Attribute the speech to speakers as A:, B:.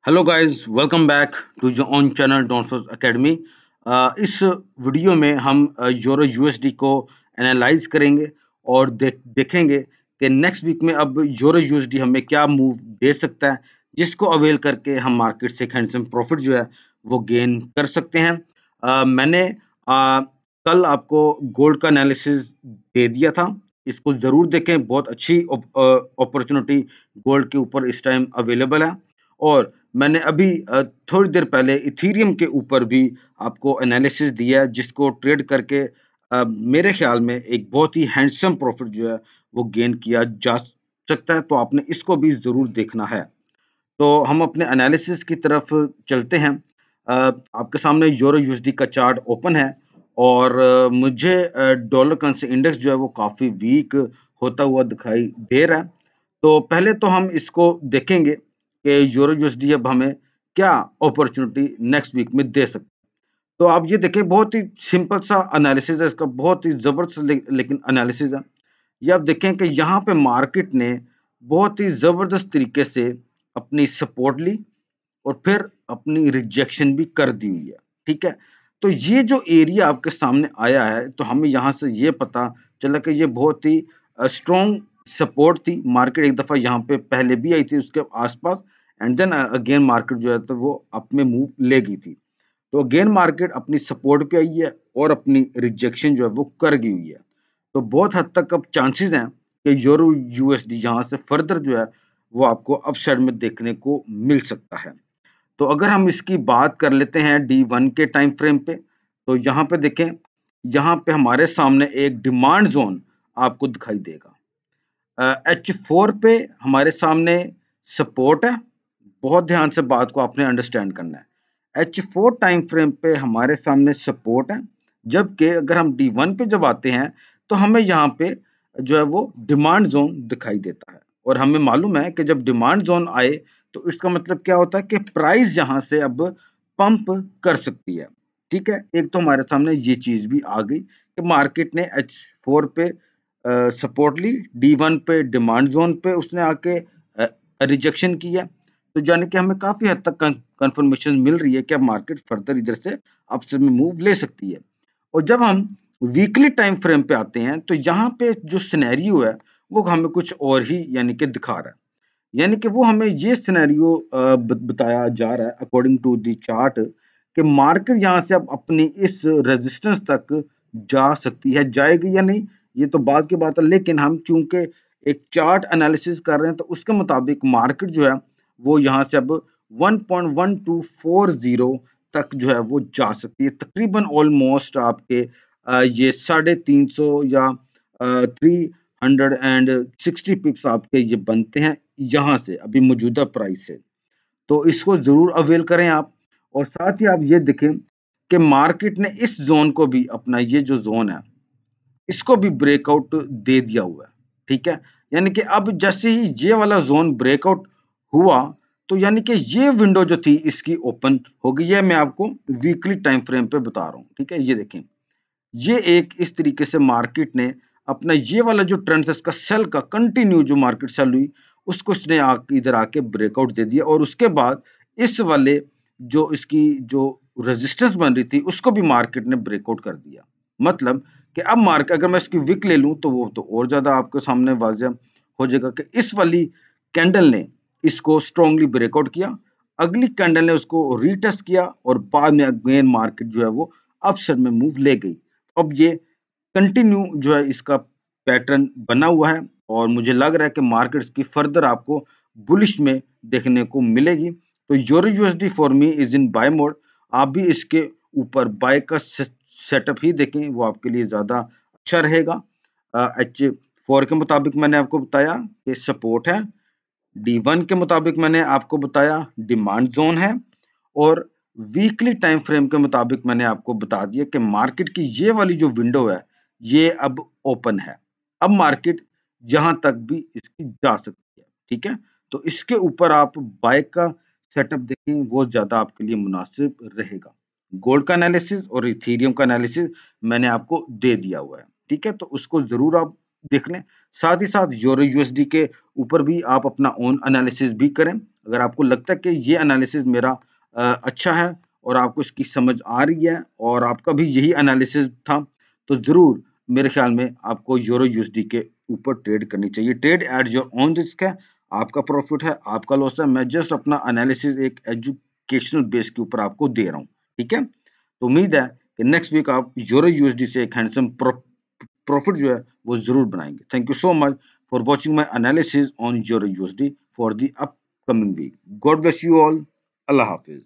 A: Hello guys, welcome back to your own channel don't Soch academy. इस video में हम euro USD को analyse करेंगे और देखेंगे कि नेक्स्ट वीक में अब यूरो यूएसडी हमें क्या मूव दे सकता है, जिसको अवेल करके हम मार्केट से एक हैंडसम प्रॉफिट जो है वो गेन कर सकते हैं। मैंने कल आपको गोल्ड का एनालिसिस दे दिया था, इसको ज़रूर देखें। बहुत अच्छी अपॉर्चुनिटी गोल्ड के ऊपर इस टाइम अवेलेबल है। और मैंने अभी थोड़ी देर पहले इथीरियम के ऊपर भी आपको एनालिसिस दिया है, जिसको ट्रेड करके मेरे ख्याल में एक बहुत ही हैंडसम प्रॉफिट जो है वो गेन किया जा सकता है। तो आपने इसको भी ज़रूर देखना है। तो हम अपने एनालिसिस की तरफ चलते हैं। आपके सामने यूरो यूएसडी का चार्ट ओपन है और मुझे डॉलर करेंसी इंडेक्स जो है वो काफ़ी वीक होता हुआ दिखाई दे रहा है। तो पहले तो हम इसको देखेंगे कि यूरो यूएसडी अब हमें क्या अपॉर्चुनिटी नेक्स्ट वीक में दे सकता है। तो आप ये देखें, बहुत ही सिंपल सा एनालिसिस है इसका, बहुत ही ज़बरदस्त लेकिन एनालिसिस है। ये आप देखें कि यहाँ पे मार्केट ने बहुत ही ज़बरदस्त तरीके से अपनी सपोर्ट ली और फिर अपनी रिजेक्शन भी कर दी हुई है। ठीक है, तो ये जो एरिया आपके सामने आया है, तो हमें यहाँ से ये पता चला कि ये बहुत ही स्ट्रॉन्ग सपोर्ट थी। मार्केट एक दफ़ा यहाँ पे पहले भी आई थी उसके आसपास, एंड देन अगेन मार्केट जो है तो वो अपने मूव ले गई थी। तो अगेन मार्केट अपनी सपोर्ट पे आई है और अपनी रिजेक्शन जो है वो कर गई हुई है। तो बहुत हद तक अब चांसेस हैं कि यूरो यूएसडी यहाँ से फर्दर जो है वो आपको अपसाइड में देखने को मिल सकता है। तो अगर हम इसकी बात कर लेते हैं D1 के टाइम फ्रेम पे, तो यहाँ पे देखें, यहाँ पे हमारे सामने एक डिमांड जोन आपको दिखाई देगा। H4 पे हमारे सामने सपोर्ट है। बहुत ध्यान से बात को आपने अंडरस्टैंड करना है। H4 टाइम फ्रेम पे हमारे सामने सपोर्ट है, जबकि अगर हम D1 पे जब आते हैं तो हमें यहाँ पे जो है वो डिमांड जोन दिखाई देता है। और हमें मालूम है कि जब डिमांड जोन आए तो इसका मतलब क्या होता है कि प्राइस यहाँ से अब पंप कर सकती है। ठीक है, एक तो हमारे सामने ये चीज भी आ गई कि मार्केट ने H4 पे सपोर्ट ली, D1 पे डिमांड जोन पे उसने आके रिजेक्शन किया। तो यानी कि हमें काफी हद तक कंफर्मेशन मिल रही है कि अब मार्केट फर्दर इधर से अपसाइड में मूव ले सकती है। और जब हम वीकली टाइम फ्रेम पे आते हैं तो यहाँ पे जो सिनेरियो है वो हमें कुछ और ही यानी कि दिखा रहा है। यानी कि वो हमें ये सिनेरियो बताया जा रहा है अकॉर्डिंग टू द चार्ट कि मार्केट यहाँ से अब अपनी इस रेजिस्टेंस तक जा सकती है। जाएगी या नहीं ये तो बाद की बात है, लेकिन हम चूंकि एक चार्ट एनालिसिस कर रहे हैं तो उसके मुताबिक मार्केट जो है वो यहाँ से अब 1.1240 तक जो है वो जा सकती है। तकरीबन ऑलमोस्ट आपके ये 350 या 360 पिप्स आपके ये बनते हैं यहाँ से अभी मौजूदा प्राइस से। तो इसको जरूर अवेल करें आप। और साथ ही आप ये देखें कि मार्केट ने इस जोन को भी, अपना ये जो जोन है इसको भी ब्रेकआउट दे दिया हुआ है। ठीक है, यानी कि अब जैसे ही ये वाला जोन ब्रेकआउट हुआ तो यानी कि ये विंडो जो थी इसकी ओपन हो गई है। मैं आपको वीकली टाइम फ्रेम पे बता रहा हूँ। ठीक है, ये देखें, ये एक इस तरीके से मार्केट ने अपना ये वाला जो ट्रेंड है इसका सेल का कंटिन्यू जो मार्केट सेल हुई उसको इसने इधर आके ब्रेकआउट दे दिया। और उसके बाद इस वाले जो इसकी जो रेजिस्टेंस बन रही थी उसको भी मार्केट ने ब्रेकआउट कर दिया। मतलब कि अब मार्केट, अगर मैं इसकी विक ले लूं तो वो तो और ज्यादा आपके सामने वाज़ेह हो जाएगा कि इस वाली कैंडल ने इसको स्ट्रांगली ब्रेकआउट किया, अगली कैंडल ने उसको रीटेस्ट किया और बाद में अगेन मार्केट जो है वो अपसाइड में मूव ले गई। अब ये कंटिन्यू जो है इसका पैटर्न बना हुआ है और मुझे लग रहा है कि मार्केट्स की फर्दर आपको बुलिश में देखने को मिलेगी। तो euro USD for me is in by mode. आप भी इसके ऊपर बाय का सेटअप ही देखें, वो आपके लिए ज्यादा अच्छा रहेगा। H4 के मुताबिक मैंने आपको बताया कि सपोर्ट है, D1 के मुताबिक मैंने आपको बताया डिमांड जोन है, और वीकली टाइम फ्रेम के मुताबिक मैंने आपको बता दिया कि मार्केट की ये वाली जो विंडो है ये अब ओपन है। अब मार्केट जहां तक भी इसकी जा सकती है। ठीक है, तो इसके ऊपर आप बाय का सेटअप देखें, वो ज्यादा आपके लिए मुनासिब रहेगा। गोल्ड का एनालिसिस और इथेरियम का एनालिसिस मैंने आपको दे दिया हुआ है। ठीक है, तो उसको जरूर आप देख लें। साथ ही साथ यूरो यूएसडी के ऊपर भी आप अपना ओन एनालिसिस भी करें। अगर आपको लगता है कि ये एनालिसिस मेरा अच्छा है और आपको इसकी समझ आ रही है और आपका भी यही एनालिसिस था, तो ज़रूर मेरे ख्याल में आपको यूरो यूएसडी के ऊपर ट्रेड करनी चाहिए। Trade at your own risk है, आपका प्रॉफिट है, आपका लॉस है। मैं जस्ट अपना एनालिसिस एक एजुकेशनल बेस के ऊपर आपको दे रहा हूँ, ठीक है। तो उम्मीद है कि नेक्स्ट वीक आप यूरो यूएसडी से एक हैंडसम प्रॉफिट जो है वो जरूर बनाएंगे। Thank you so much for watching my analysis on euro USD for the upcoming week. God bless you all. अल्लाह हाफिज।